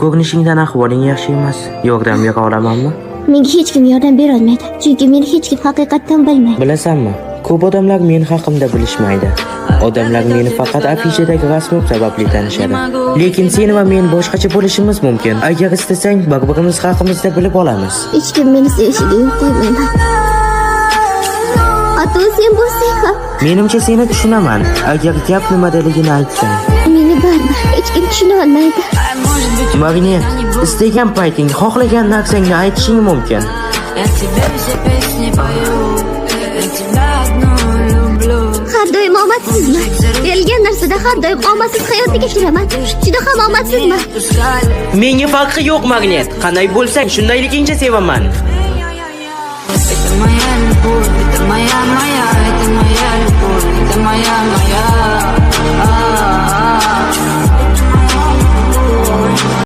ko'rinishingdan ahvoling yaxshi emas. Yordam bera olamanmi? Menga hech kim yordam bera olmaydi. Chunki meni hech kim haqiqatdan bilmaydi. Bilasanmi? Ko'p odamlar meni haqimda bilishmaydi. Odamlar meni faqat afishadagi rasmim sababli tanishadi. Lekin sen va men boshqacha bo'lishimiz mumkin. Agar istasang, bir-birimiz haqimizda bilib olamiz. Hech kim meni sevishiga yo'l qo'ymayman. Hatto sen bo'lsang ham. Menimcha seni tushunaman. Agar gap nimadaligini aytsang. Meni baribir hech kim tushuna olmaydi. Magnet, istagan payting xohlagan narsangni aytishing mumkin. Har doim omadsizmi? Berilgan narsada har doim omadsiz hayotga kechiraman. Juda ham omadsizmi? Menga farqi yo'q, Magnet. Qanday bo'lsang, shundayligingcha sevaman. Это моя любовь, это моя любовь, это моя